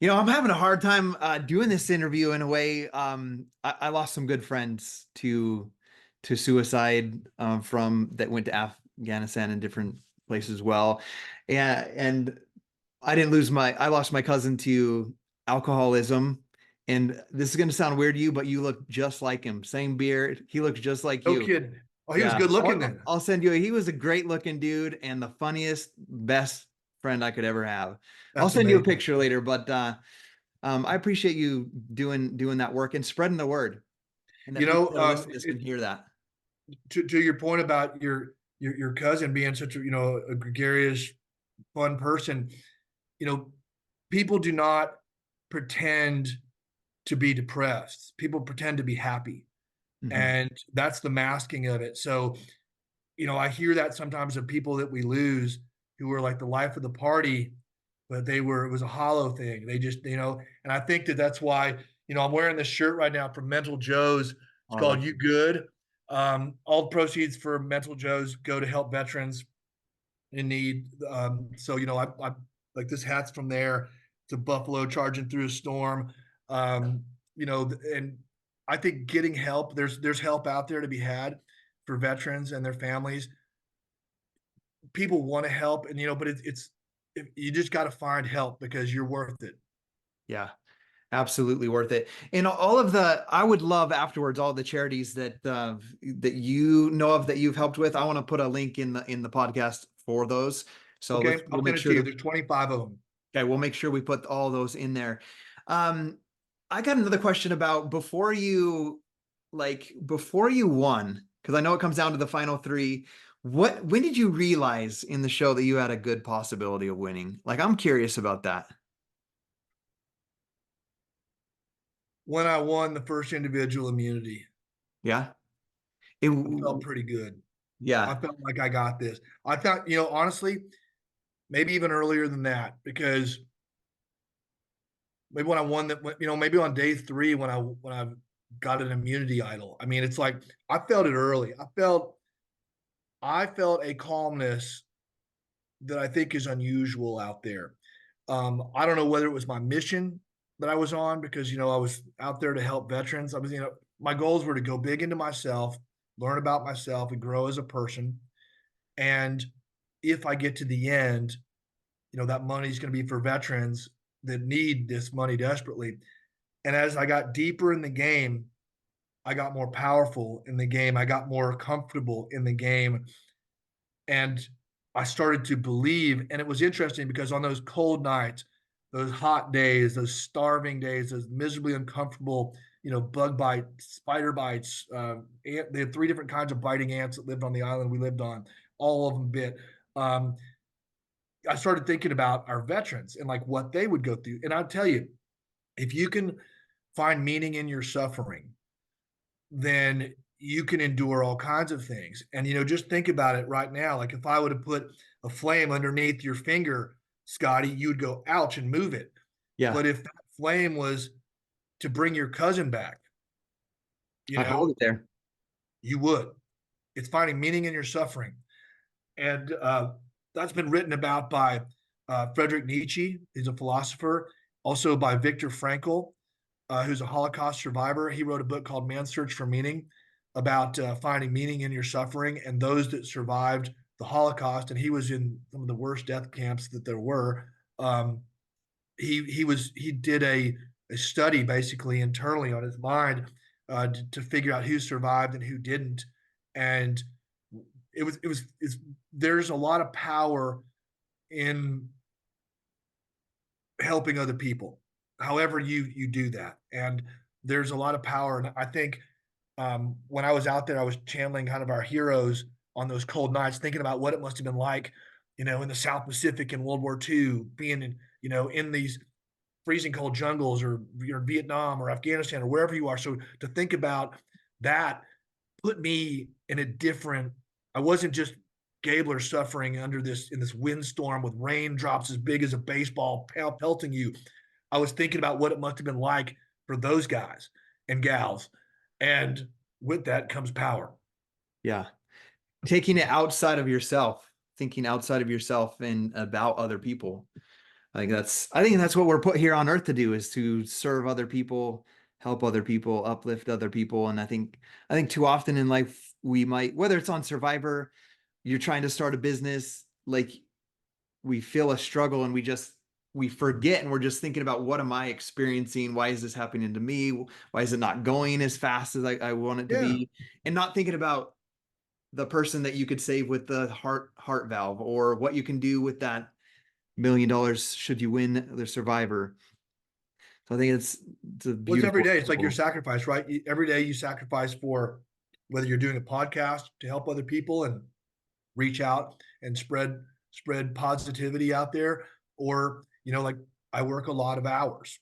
I'm having a hard time doing this interview in a way. I lost some good friends to suicide from that went to Afghanistan and different places as well. And I lost my cousin to alcoholism. And this is going to sound weird to you, but you look just like him. Same beard. He looks just like No you. kidding. Oh, he was Yeah, good looking I'll, then. I'll send you. He was a great looking dude and the funniest, best friend I could ever have. I'll That's send you a amazing. picture later, but I appreciate you doing that work and spreading the word, and that You people know, that are listening to this can hear that. to your point about your cousin being such a gregarious, fun person, you know, people do not pretend to be depressed. People pretend to be happy, Mhm. and that's the masking of it. So I hear that sometimes of people that we lose who were like the life of the party, but it was a hollow thing. They just, and I think that that's why, I'm wearing this shirt right now from Mental Joe's. It's Oh, I called like You it. Good. All the proceeds for Mental Joe's go to help veterans in need. So, I like this hat's from there to Buffalo charging through a storm. Um, and I think getting help, there's help out there to be had for veterans and their families. People want to help, and but you just got to find help because you're worth it. Yeah, absolutely worth it. And all of I would love afterwards all the charities that you know of that you've helped with. I want to put a link in the podcast for those. So Okay, we'll I'll make send it sure to you. that There's 25 of them. okay, we'll make sure we put all those in there. Um, I got another question about before you won, because I know it comes down to the final three. When did you realize in the show that you had a good possibility of winning? Like, I'm curious about that. When I won the first individual immunity, Yeah. It, I felt pretty good. I yeah. felt like I got this. I thought, honestly, maybe even earlier than that, because maybe when I won that, maybe on day three when I got an immunity idol. I mean, it's like I felt it early. I felt a calmness that I think is unusual out there. I don't know whether it was my mission that I was on, because I was out there to help veterans. My goals were to go big into myself, learn about myself, and grow as a person. And if I get to the end, that money is going to be for veterans that need this money desperately. And as I got deeper in the game, I got more powerful in the game. I got more comfortable in the game. And I started to believe. And it was interesting because on those cold nights, those hot days, those starving days, those miserably uncomfortable, bug bites, spider bites. They had 3 different kinds of biting ants that lived on the island we lived on. All of them bit. Um, I started thinking about our veterans and like what they would go through. And I'll tell you, If you can find meaning in your suffering, then you can endure all kinds of things. And just think about it right now. Like if I would have put a flame underneath your finger, Scotty, you'd go ouch and move it. Yeah. But if that flame was to bring your cousin back, you I'd hold know, it there. you would. It's finding meaning in your suffering. And that's been written about by Friedrich Nietzsche. He's a philosopher. Also by Viktor Frankl, who's a Holocaust survivor. He wrote a book called Man's Search for Meaning about finding meaning in your suffering and those that survived the Holocaust. And he was in some of the worst death camps that there were. Um, he did a study basically internally on his mind to figure out who survived and who didn't, and there's a lot of power in helping other people, however you do that, and there's a lot of power. And I think when I was out there, I was channeling kind of our heroes on those cold nights, thinking about what it must have been like, in the South Pacific in World War II, being in these freezing cold jungles, or you're in Vietnam or Afghanistan or wherever you are. So to think about that put me in a different, I wasn't just Gabler suffering in this windstorm with raindrops as big as a baseball pelting you. I was thinking about what it must have been like for those guys and gals. And with that comes power. Yeah. Taking it outside of yourself, thinking outside of yourself and about other people. I think that's what we're put here on earth to do, is to serve other people, help other people, uplift other people. And I think too often in life we might, whether it's on Survivor, you're trying to start a business, like we feel a struggle and we forget, and we're just thinking about, what am I experiencing? Why is this happening to me? Why is it not going as fast as I want it to Yeah. be? And not thinking about the person that you could save with the heart valve, or what you can do with that $1 million should you win the Survivor. So I think it's a Well, it's every beautiful day. It's like your example. sacrifice, right? Every day you sacrifice for whether you're doing a podcast to help other people and reach out and spread positivity out there, or like I work a lot of hours,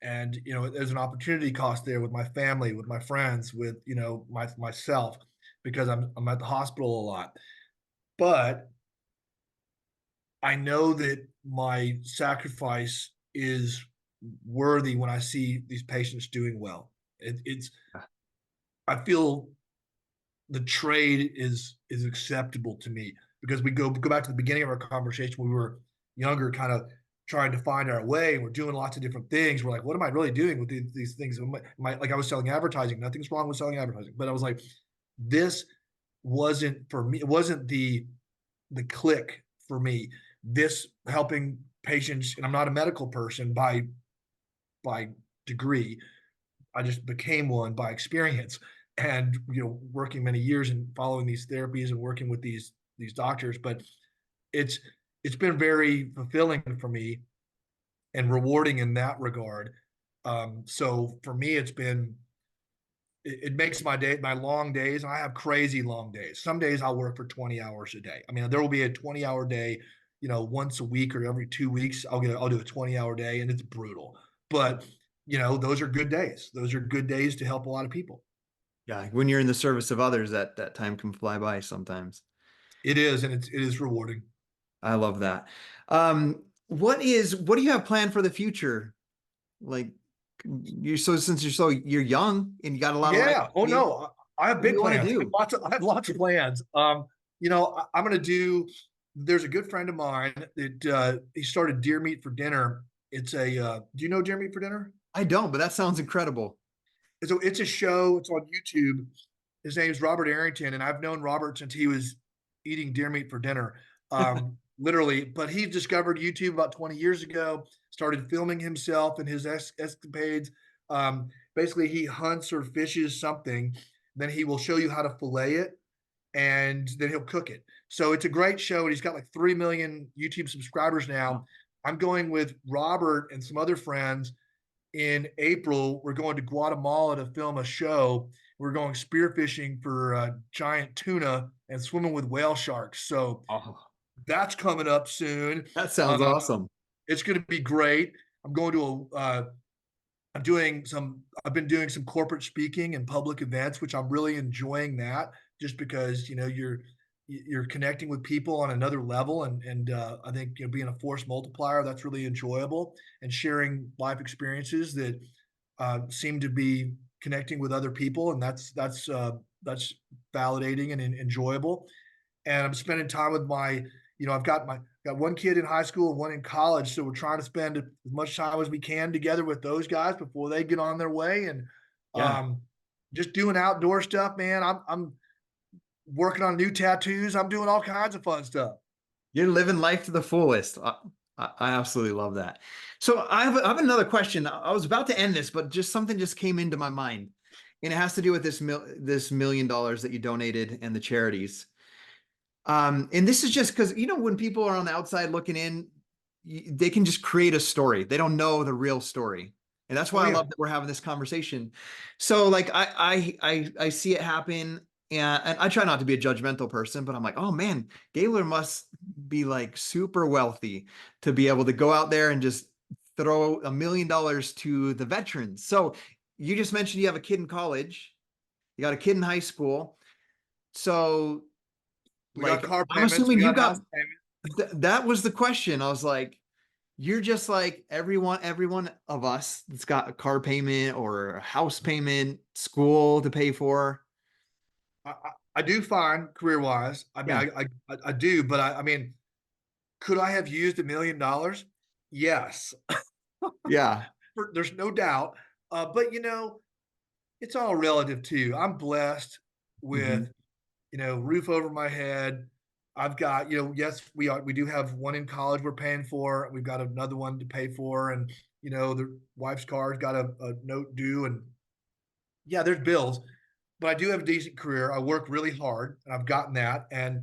and there's an opportunity cost there with my family, with my friends, with myself, because I'm at the hospital a lot. But I know that my sacrifice is worthy when I see these patients doing well. It's I feel the trade is acceptable to me, because we go back to the beginning of our conversation when we were younger, kind of trying to find our way, and we're doing lots of different things. We're like, what am I really doing with these things? Like I was selling advertising. Nothing's wrong with selling advertising, but I was like, this wasn't for me. It wasn't the click for me. This helping patients, and I'm not a medical person by degree. I just became one by experience, and working many years and following these therapies and working with these doctors. But it's it's been very fulfilling for me and rewarding in that regard. So for me, it makes my long days. I have crazy long days. Some days I'll work for 20 hours a day. I mean, there will be a 20-hour day, once a week or every 2 weeks. I'll do a 20-hour day, and it's brutal. But those are good days. Those are good days to help a lot of people. Yeah, when you're in the service of others, that time can fly by sometimes. It is, and it is rewarding. I love that. What do you have planned for the future? Like, since you're young and you got a lot of life Yeah. Oh to live, no, I have what do big you want to plans. do? I have lots of plans. I'm going to do. There's a good friend of mine that he started Deer Meat for Dinner. It's a. Do you know Deer Meat for Dinner? I don't, but that sounds incredible. It's a show. It's on YouTube. His name's Robert Arrington, and I've known Robert since he was eating deer meat for dinner, literally. But he discovered YouTube about 20 years ago. Started filming himself and his escapades. Basically, he hunts or fishes something, then he will show you how to fillet it, and then he'll cook it. So it's a great show, and he's got like 3 million YouTube subscribers now. Oh, I'm going with Robert and some other friends in April. We're going to Guatemala to film a show. We're going spearfishing for giant tuna and swimming with whale sharks. So oh, that's coming up soon. that sounds Uh, awesome. it's going to be great. I'm going to I've been doing some corporate speaking and public events, which I'm really enjoying that just because, you're connecting with people on another level. And I think, being a force multiplier, that's really enjoyable, and sharing life experiences that seem to be connecting with other people. And that's validating and enjoyable. And I'm spending time with I've got one kid in high school and one in college, so we're trying to spend as much time as we can together with those guys before they get on their way. And Yeah. um, just doing outdoor stuff, man. I'm working on new tattoos. I'm doing all kinds of fun stuff. You're living life to the fullest. I absolutely love that. So I have another question. I was about to end this, but just something just came into my mind, and it has to do with this $1 million that you donated and the charities. And this is just because, when people are on the outside looking in, they can just create a story. They don't know the real story. And that's Oh why I yeah. love that we're having this conversation. So like I see it happen, and I try not to be a judgmental person, but I'm like, oh man, Gabler must be like super wealthy to be able to go out there and just throw $1 million to the veterans. So you just mentioned you have a kid in college, you got a kid in high school. So We got like car I'm payments. We assuming you got got house payments. that was the question. I was like, you're just like everyone of us that's got a car payment or a house payment, school to pay for. I do fine career wise. I mean, Yeah. I do, but I mean, could I have used $1 million? Yes, Yeah. there's no doubt. But it's all relative too. I'm blessed Hmm. with, roof over my head. I've got, yes, we do have one in college we're paying for. We've got another one to pay for, and the wife's car's got a note due, and yeah, there's bills. But I do have a decent career. I work really hard, and I've gotten that. And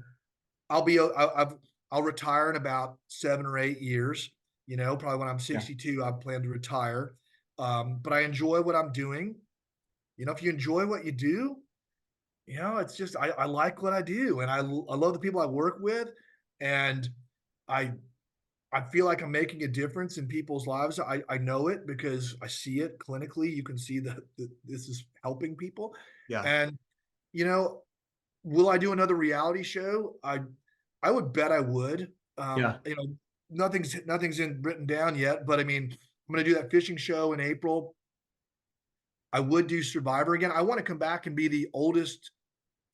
I'll be I'll retire in about 7 or 8 years. Probably when I'm Yeah. 62, I plan to retire. But I enjoy what I'm doing. If you enjoy what you do, it's just I like what I do, and I love the people I work with, and I I feel like I'm making a difference in people's lives. I know it because I see it clinically. You can see that this is helping people, Yeah. and you know, will I do another reality show? I would bet I would. Yeah. Nothing's in written down yet, but I mean, I'm going to do that fishing show in April. I would do Survivor again. I want to come back and be the oldest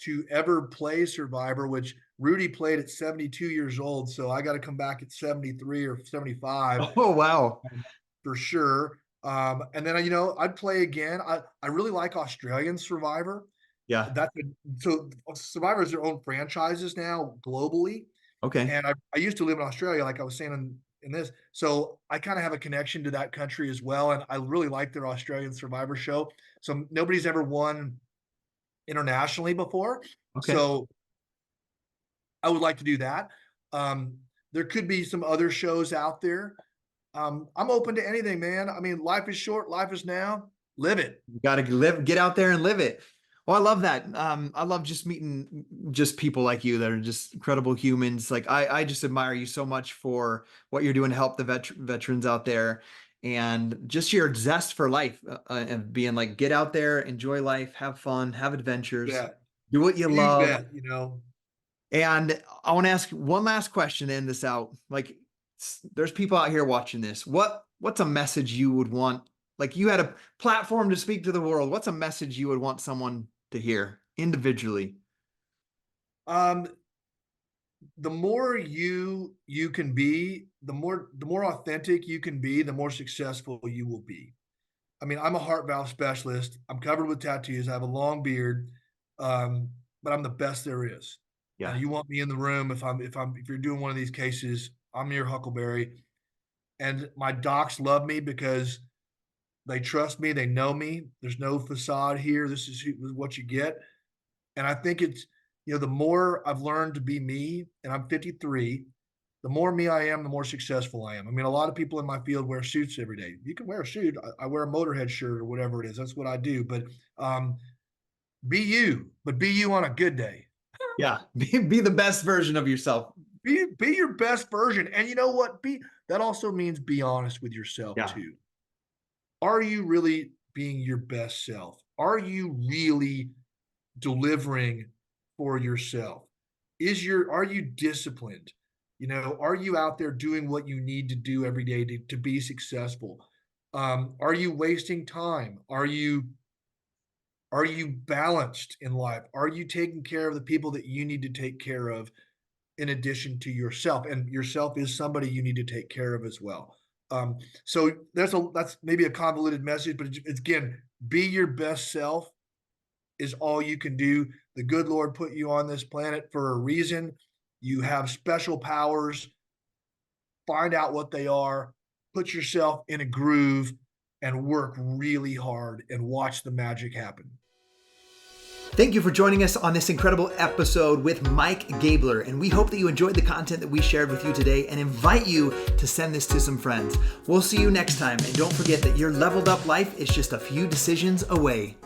to ever play Survivor, which Rudy played at 72 years old. So I got to come back at 73 or 75 Oh wow. for sure. And then I'd play again. I really like Australian Survivor. Yeah. So Survivor is their own franchises now globally. Okay. And I used to live in Australia, like I was saying in this. So I kind of have a connection to that country as well. And I really like their Australian Survivor show. So nobody's ever won internationally before. Okay. So I would like to do that. There could be some other shows out there. I'm open to anything, man. I mean, life is short, life is now. Live it. You got to get out there and live it. Well, I love that. I love just meeting just people like you that are just incredible humans. Like I just admire you so much for what you're doing to help the veterans out there, and just your zest for life, and being like, get out there, enjoy life, have fun, have adventures, Bet. do what you You love. bet. And I want to ask one last question to end this out. Like, there's people out here watching this. What's a message you would want? Like, you had a platform to speak to the world. What's a message you would want someone to hear individually? Um, the more you can be, the more authentic you can be, the more successful you will be. I mean, I'm a heart valve specialist. I'm covered with tattoos. I have a long beard, but I'm the best there is. And Yeah. you want me in the room if you're doing one of these cases, I'm your Huckleberry. And my docs love me because they trust me. They know me. There's no facade here. This is what you get. And I think the more I've learned to be me, and I'm 53, the more me I am, the more successful I am. I mean, a lot of people in my field wear suits every day. You can wear a suit. I wear a Motorhead shirt or whatever it is. That's what I do. But um, be you, but be you on a good day. Yeah. Be the best version of yourself. Be your best version. And you know what? that also means be honest with yourself Yeah. too. Are you really being your best self? Are you really delivering for yourself? Are you disciplined? Are you out there doing what you need to do every day to be successful? Are you wasting time? Are you balanced in life? Are you taking care of the people that you need to take care of in addition to yourself? And yourself is somebody you need to take care of as well. So that's maybe a convoluted message, but it's again, be your best self is all you can do. The good Lord put you on this planet for a reason. You have special powers. Find out what they are, put yourself in a groove, and work really hard and watch the magic happen. Thank you for joining us on this incredible episode with Mike Gabler, and we hope that you enjoyed the content that we shared with you today and invite you to send this to some friends. We'll see you next time, and don't forget that your leveled up life is just a few decisions away.